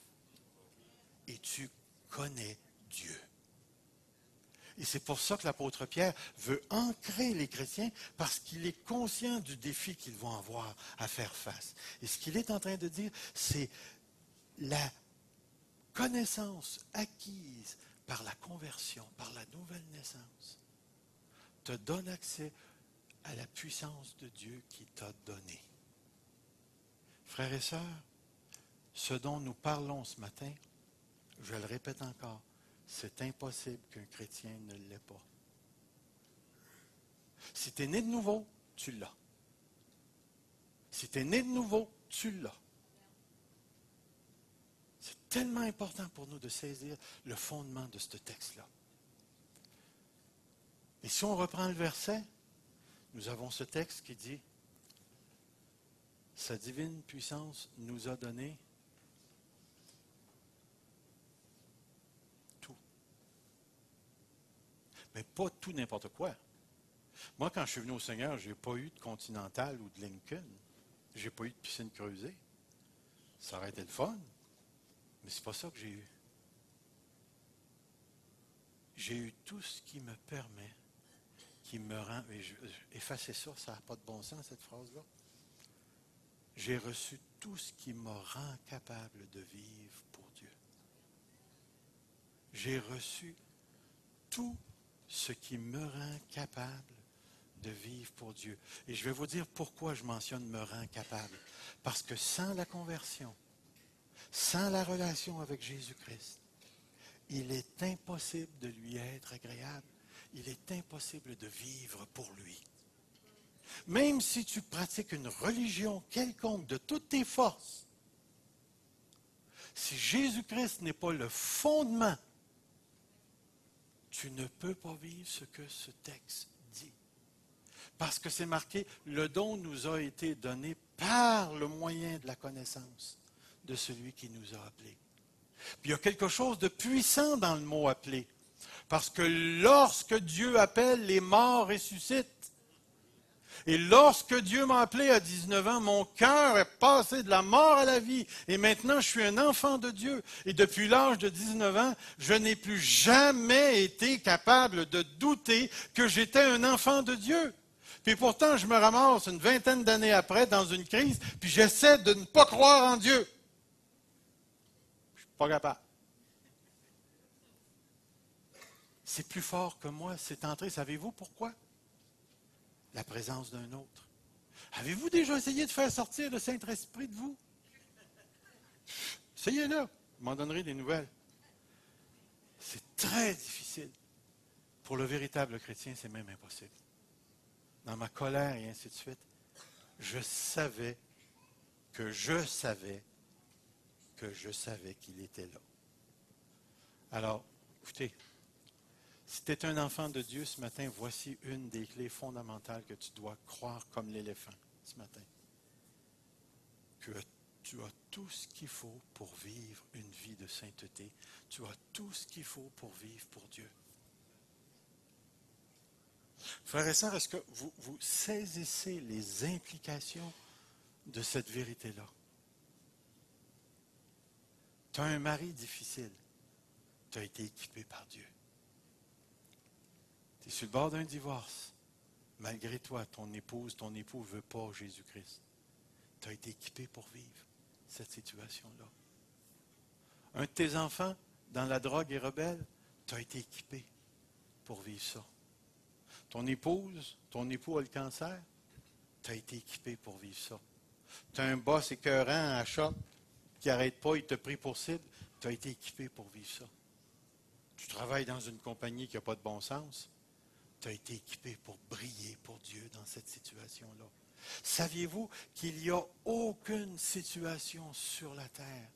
Et tu connais Dieu. Et c'est pour ça que l'apôtre Pierre veut ancrer les chrétiens parce qu'il est conscient du défi qu'ils vont avoir à faire face. Et ce qu'il est en train de dire, c'est la connaissance acquise par la conversion, par la nouvelle naissance, te donne accès à la puissance de Dieu qui t'a donné. Frères et sœurs, ce dont nous parlons ce matin, je le répète encore, c'est impossible qu'un chrétien ne l'ait pas. Si tu es né de nouveau, tu l'as. Si tu es né de nouveau, tu l'as. C'est tellement important pour nous de saisir le fondement de ce texte-là. Et si on reprend le verset, nous avons ce texte qui dit « Sa divine puissance nous a donné tout. » Mais pas tout n'importe quoi. Moi, quand je suis venu au Seigneur, je n'ai pas eu de Continental ou de Lincoln. Je n'ai pas eu de piscine creusée. Ça aurait été le fun, mais ce n'est pas ça que j'ai eu. J'ai eu tout ce qui me permet, qui me rend... Effacez ça, ça n'a pas de bon sens, cette phrase-là. J'ai reçu tout ce qui me rend capable de vivre pour Dieu. J'ai reçu tout ce qui me rend capable de vivre pour Dieu. Et je vais vous dire pourquoi je mentionne me rend capable. Parce que sans la conversion, sans la relation avec Jésus-Christ, il est impossible de lui être agréable. Il est impossible de vivre pour lui. Même si tu pratiques une religion quelconque de toutes tes forces, si Jésus-Christ n'est pas le fondement, tu ne peux pas vivre ce que ce texte dit. Parce que c'est marqué, le don nous a été donné par le moyen de la connaissance de celui qui nous a appelés. Puis il y a quelque chose de puissant dans le mot appelé. Parce que lorsque Dieu appelle, les morts ressuscitent. Et lorsque Dieu m'a appelé à 19 ans, mon cœur est passé de la mort à la vie. Et maintenant, je suis un enfant de Dieu. Et depuis l'âge de 19 ans, je n'ai plus jamais été capable de douter que j'étais un enfant de Dieu. Puis pourtant, je me ramasse une vingtaine d'années après dans une crise, puis j'essaie de ne pas croire en Dieu. Je ne suis pas capable. C'est plus fort que moi, c'est entré. Savez-vous pourquoi? La présence d'un autre. Avez-vous déjà essayé de faire sortir le Saint-Esprit de vous? Essayez-le, vous m'en donnerez des nouvelles. C'est très difficile. Pour le véritable chrétien, c'est même impossible. Dans ma colère et ainsi de suite, je savais qu'il était là. Alors, écoutez, si tu es un enfant de Dieu ce matin, voici une des clés fondamentales que tu dois croire comme l'éléphant ce matin. Que tu as tout ce qu'il faut pour vivre une vie de sainteté. Tu as tout ce qu'il faut pour vivre pour Dieu. Frères et sœurs, est-ce que vous saisissez les implications de cette vérité-là? Tu as un mari difficile. Tu as été équipé par Dieu. Tu es sur le bord d'un divorce. Malgré toi, ton épouse, ton époux ne veut pas Jésus-Christ. Tu as été équipé pour vivre cette situation-là. Un de tes enfants, dans la drogue et rebelle, tu as été équipé pour vivre ça. Ton épouse, ton époux a le cancer, tu as été équipé pour vivre ça. Tu as un boss écœurant à shop qui n'arrête pas, il te prie pour cible, tu as été équipé pour vivre ça. Tu travailles dans une compagnie qui n'a pas de bon sens, tu as été équipé pour briller pour Dieu dans cette situation-là. Saviez-vous qu'il n'y a aucune situation sur la terre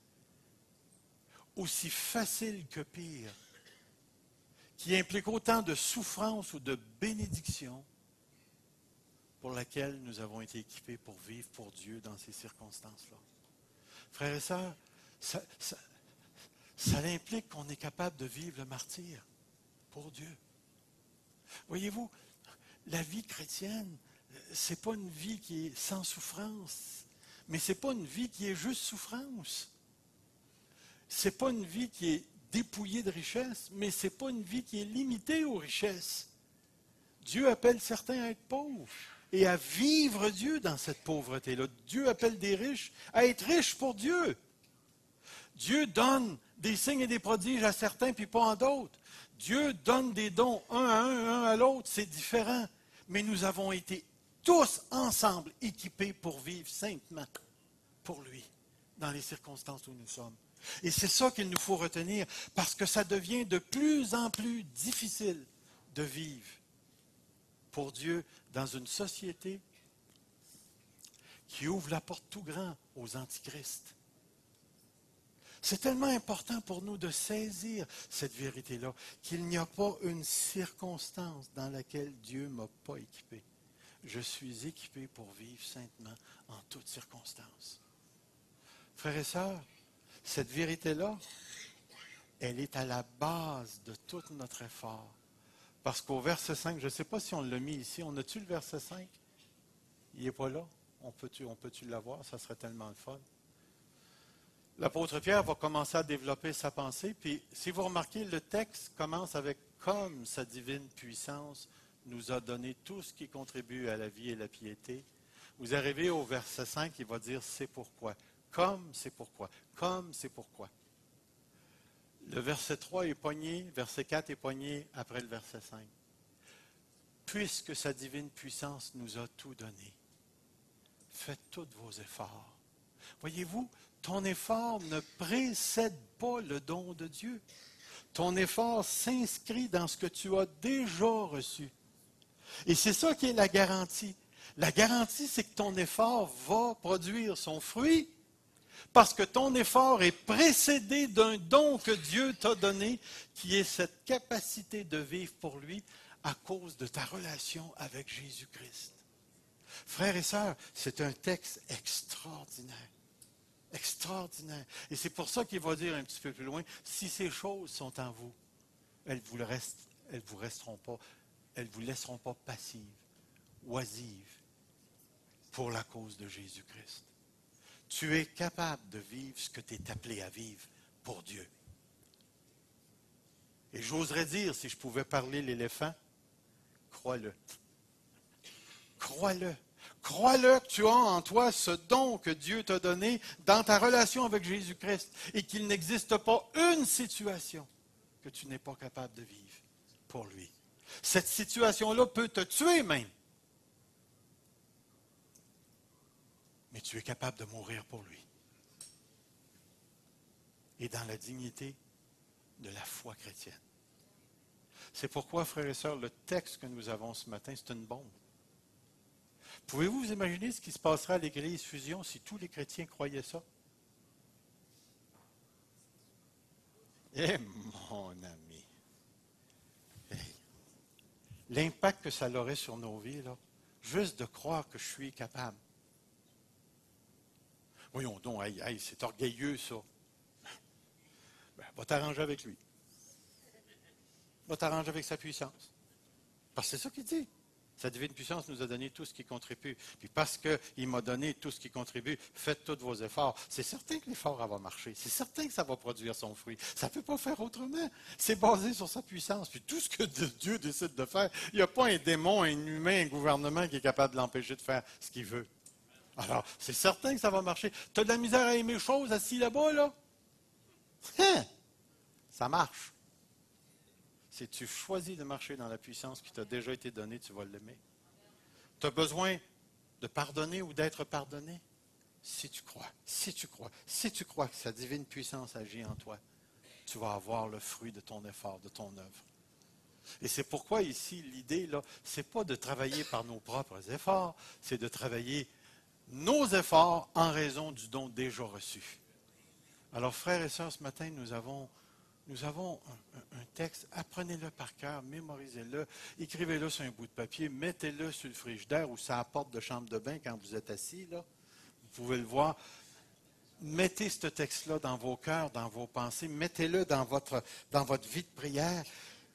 aussi facile que pire, qui implique autant de souffrance ou de bénédiction pour laquelle nous avons été équipés pour vivre pour Dieu dans ces circonstances-là. Frères et sœurs, ça implique qu'on est capable de vivre le martyre pour Dieu. Voyez-vous, la vie chrétienne, ce n'est pas une vie qui est sans souffrance, mais ce n'est pas une vie qui est juste souffrance. Ce n'est pas une vie qui est dépouillée de richesses, mais ce n'est pas une vie qui est limitée aux richesses. Dieu appelle certains à être pauvres et à vivre Dieu dans cette pauvreté-là. Dieu appelle des riches à être riches pour Dieu. Dieu donne des signes et des prodiges à certains, puis pas à d'autres. Dieu donne des dons un à l'autre, c'est différent. Mais nous avons été tous ensemble équipés pour vivre saintement pour lui, dans les circonstances où nous sommes. Et c'est ça qu'il nous faut retenir, parce que ça devient de plus en plus difficile de vivre pour Dieu dans une société qui ouvre la porte tout grand aux antichrists. C'est tellement important pour nous de saisir cette vérité-là, qu'il n'y a pas une circonstance dans laquelle Dieu ne m'a pas équipé. Je suis équipé pour vivre saintement en toutes circonstances. Frères et sœurs, cette vérité-là, elle est à la base de tout notre effort. Parce qu'au verset 5, je ne sais pas si on l'a mis ici, on a-tu le verset 5? Il n'est pas là? On peut-tu l'avoir? Ça serait tellement le fun. L'apôtre Pierre va commencer à développer sa pensée, puis si vous remarquez, le texte commence avec « Comme sa divine puissance nous a donné tout ce qui contribue à la vie et la piété ». Vous arrivez au verset 5, il va dire « C'est pourquoi ». Comme, c'est pourquoi. Comme, c'est pourquoi. Le verset 3 est poigné, verset 4 est poigné après le verset 5. Puisque sa divine puissance nous a tout donné, faites tous vos efforts. Voyez-vous, ton effort ne précède pas le don de Dieu. Ton effort s'inscrit dans ce que tu as déjà reçu. Et c'est ça qui est la garantie. La garantie, c'est que ton effort va produire son fruit parce que ton effort est précédé d'un don que Dieu t'a donné, qui est cette capacité de vivre pour lui à cause de ta relation avec Jésus-Christ. Frères et sœurs, c'est un texte extraordinaire. Extraordinaire. Et c'est pour ça qu'il va dire un petit peu plus loin, si ces choses sont en vous, elles vous laisseront pas passives, oisives, pour la cause de Jésus-Christ. Tu es capable de vivre ce que tu es appelé à vivre pour Dieu. Et j'oserais dire, si je pouvais parler l'éléphant, crois-le. Crois-le. Crois-le que tu as en toi ce don que Dieu t'a donné dans ta relation avec Jésus-Christ et qu'il n'existe pas une situation que tu n'es pas capable de vivre pour lui. Cette situation-là peut te tuer même. Mais tu es capable de mourir pour lui. Et dans la dignité de la foi chrétienne. C'est pourquoi, frères et sœurs, le texte que nous avons ce matin, c'est une bombe. Pouvez-vous vous imaginer ce qui se passerait à l'Église Fusion si tous les chrétiens croyaient ça? Eh, mon ami! Hey. L'impact que ça aurait sur nos vies, là, juste de croire que je suis capable. Voyons donc, hey, c'est orgueilleux, ça. Ben, va t'arranger avec lui. Va t'arranger avec sa puissance. Parce que c'est ça qu'il dit. Sa divine puissance nous a donné tout ce qui contribue. Puis parce qu'il m'a donné tout ce qui contribue, faites tous vos efforts. C'est certain que l'effort va marcher. C'est certain que ça va produire son fruit. Ça ne peut pas faire autrement. C'est basé sur sa puissance. Puis tout ce que Dieu décide de faire, il n'y a pas un démon, un humain, un gouvernement qui est capable de l'empêcher de faire ce qu'il veut. Alors, c'est certain que ça va marcher. Tu as de la misère à aimer choses assis là-bas, là? Hein? Ça marche. Si tu choisis de marcher dans la puissance qui t'a déjà été donnée, tu vas l'aimer. Tu as besoin de pardonner ou d'être pardonné? Si tu crois, si tu crois, si tu crois que sa divine puissance agit en toi, tu vas avoir le fruit de ton effort, de ton œuvre. Et c'est pourquoi ici, l'idée, là, c'est pas de travailler par nos propres efforts, c'est de travailler nos efforts en raison du don déjà reçu. Alors, frères et sœurs, ce matin, nous avons un texte, apprenez-le par cœur, mémorisez-le, écrivez-le sur un bout de papier, mettez-le sur le frigidaire ou sur la porte de chambre de bain quand vous êtes assis, là. Vous pouvez le voir. Mettez ce texte-là dans vos cœurs, dans vos pensées, mettez-le dans votre vie de prière.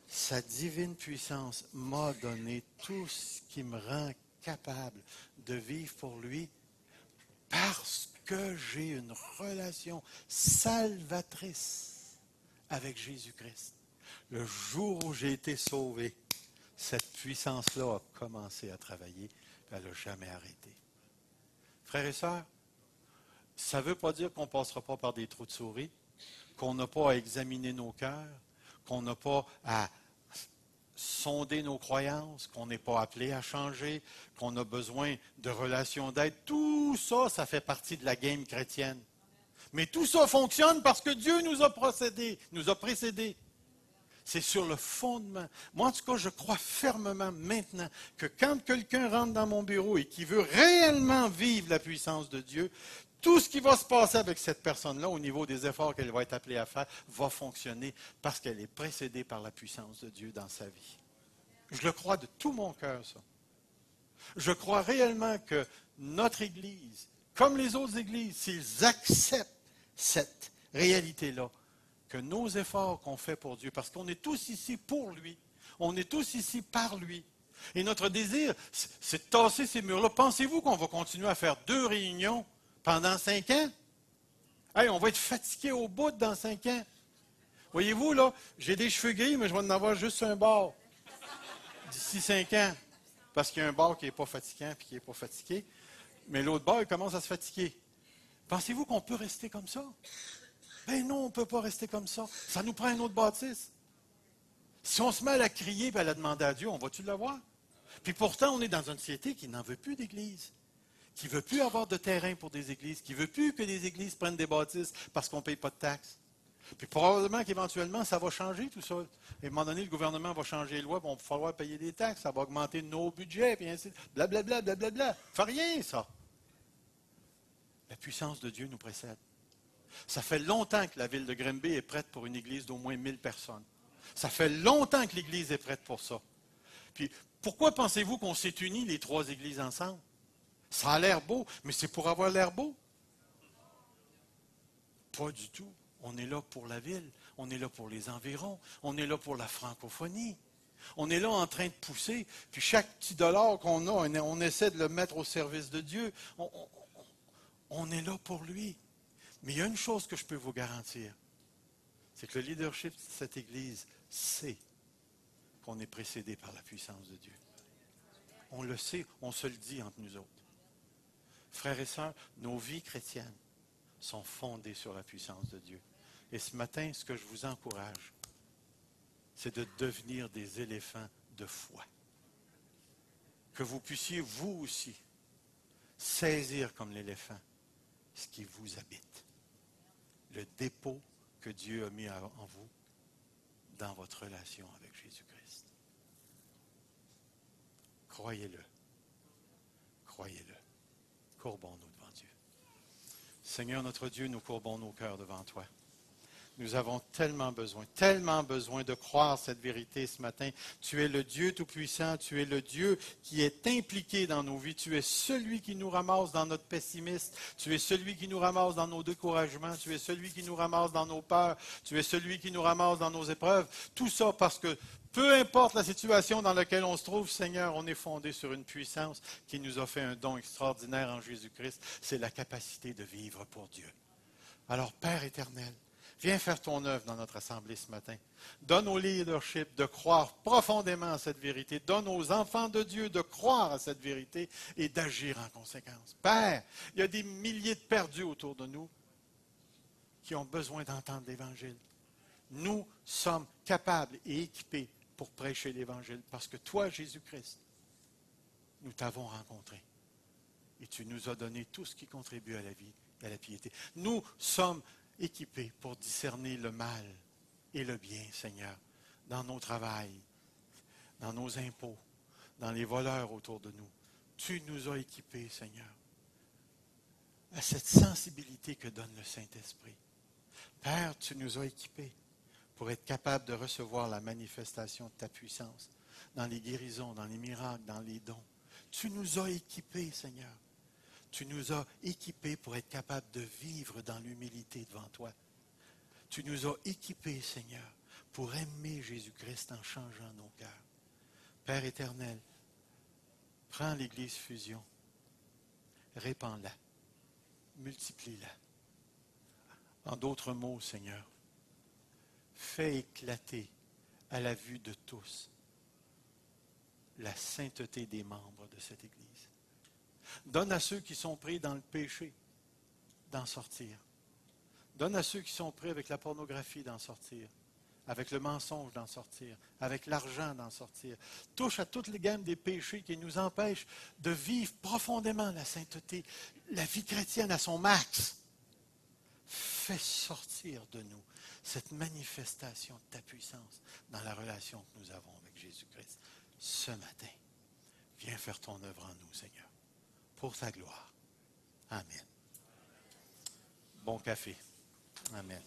Sa divine puissance m'a donné tout ce qui me rend capable de vivre pour lui parce que j'ai une relation salvatrice avec Jésus-Christ. Le jour où j'ai été sauvé, cette puissance-là a commencé à travailler, et elle n'a jamais arrêté. Frères et sœurs, ça ne veut pas dire qu'on ne passera pas par des trous de souris, qu'on n'a pas à examiner nos cœurs, qu'on n'a pas à sonder nos croyances, qu'on n'est pas appelé à changer, qu'on a besoin de relations d'aide. Tout ça, ça fait partie de la game chrétienne. Mais tout ça fonctionne parce que Dieu nous a précédés. C'est sur le fondement. Moi, en tout cas, je crois fermement maintenant que quand quelqu'un rentre dans mon bureau et qui veut réellement vivre la puissance de Dieu, tout ce qui va se passer avec cette personne-là, au niveau des efforts qu'elle va être appelée à faire, va fonctionner parce qu'elle est précédée par la puissance de Dieu dans sa vie. Je le crois de tout mon cœur, ça. Je crois réellement que notre Église, comme les autres Églises, s'ils acceptent cette réalité-là, que nos efforts qu'on fait pour Dieu, parce qu'on est tous ici pour lui, on est tous ici par lui, et notre désir, c'est de tasser ces murs-là. Pensez-vous qu'on va continuer à faire 2 réunions pendant 5 ans? Hey, on va être fatigué au bout dans 5 ans. Voyez-vous, là, j'ai des cheveux gris, mais je vais en avoir juste un bord d'ici 5 ans. Parce qu'il y a un bord qui n'est pas fatigant et qui n'est pas fatigué. Mais l'autre bord, il commence à se fatiguer. Pensez-vous qu'on peut rester comme ça? Ben non, on ne peut pas rester comme ça. Ça nous prend une autre bâtisse. Si on se met à la crier et à la demander à Dieu, on va-tu le voir? Puis pourtant, on est dans une société qui n'en veut plus d'église, qui ne veut plus avoir de terrain pour des églises, qui ne veut plus que les églises prennent des bâtisses parce qu'on ne paye pas de taxes. Puis probablement qu'éventuellement, ça va changer tout ça. Et à un moment donné, le gouvernement va changer les lois, puis on va falloir payer des taxes, ça va augmenter nos budgets, puis ainsi de suite. Blablabla, blablabla. Fait rien, ça. La puissance de Dieu nous précède. Ça fait longtemps que la ville de Grimby est prête pour une église d'au moins 1000 personnes. Ça fait longtemps que l'église est prête pour ça. Puis, pourquoi pensez-vous qu'on s'est unis, les 3 églises ensemble? Ça a l'air beau, mais c'est pour avoir l'air beau? Pas du tout. On est là pour la ville, on est là pour les environs, on est là pour la francophonie. On est là en train de pousser, puis chaque petit dollar qu'on a, on essaie de le mettre au service de Dieu. On est là pour lui. Mais il y a une chose que je peux vous garantir, c'est que le leadership de cette Église sait qu'on est précédé par la puissance de Dieu. On le sait, on se le dit entre nous autres. Frères et sœurs, nos vies chrétiennes sont fondées sur la puissance de Dieu. Et ce matin, ce que je vous encourage, c'est de devenir des éléphants de foi. Que vous puissiez, vous aussi, saisir comme l'éléphant ce qui vous habite. Le dépôt que Dieu a mis en vous dans votre relation avec Jésus-Christ. Croyez-le. Croyez-le. Courbons-nous devant Dieu. Seigneur notre Dieu, nous courbons nos cœurs devant toi. Nous avons tellement besoin de croire cette vérité ce matin. Tu es le Dieu Tout-Puissant, tu es le Dieu qui est impliqué dans nos vies. Tu es celui qui nous ramasse dans notre pessimisme, tu es celui qui nous ramasse dans nos découragements, tu es celui qui nous ramasse dans nos peurs, tu es celui qui nous ramasse dans nos épreuves. Tout ça parce que peu importe la situation dans laquelle on se trouve, Seigneur, on est fondé sur une puissance qui nous a fait un don extraordinaire en Jésus-Christ. C'est la capacité de vivre pour Dieu. Alors, Père éternel, viens faire ton œuvre dans notre assemblée ce matin. Donne au leadership de croire profondément à cette vérité. Donne aux enfants de Dieu de croire à cette vérité et d'agir en conséquence. Père, il y a des milliers de perdus autour de nous qui ont besoin d'entendre l'Évangile. Nous sommes capables et équipés pour prêcher l'Évangile parce que toi, Jésus-Christ, nous t'avons rencontré et tu nous as donné tout ce qui contribue à la vie et à la piété. Nous sommes équipés pour discerner le mal et le bien, Seigneur, dans nos travails, dans nos impôts, dans les voleurs autour de nous. Tu nous as équipés, Seigneur, à cette sensibilité que donne le Saint-Esprit. Père, tu nous as équipés pour être capables de recevoir la manifestation de ta puissance dans les guérisons, dans les miracles, dans les dons. Tu nous as équipés, Seigneur. Tu nous as équipés pour être capables de vivre dans l'humilité devant toi. Tu nous as équipés, Seigneur, pour aimer Jésus-Christ en changeant nos cœurs. Père éternel, prends l'Église Fusion, répands-la, multiplie-la. En d'autres mots, Seigneur, fais éclater à la vue de tous la sainteté des membres de cette Église. Donne à ceux qui sont pris dans le péché d'en sortir. Donne à ceux qui sont pris avec la pornographie d'en sortir, avec le mensonge d'en sortir, avec l'argent d'en sortir. Touche à toutes les gammes des péchés qui nous empêchent de vivre profondément la sainteté, la vie chrétienne à son max. Fais sortir de nous cette manifestation de ta puissance dans la relation que nous avons avec Jésus-Christ ce matin. Viens faire ton œuvre en nous, Seigneur, pour ta gloire. Amen. Bon café. Amen.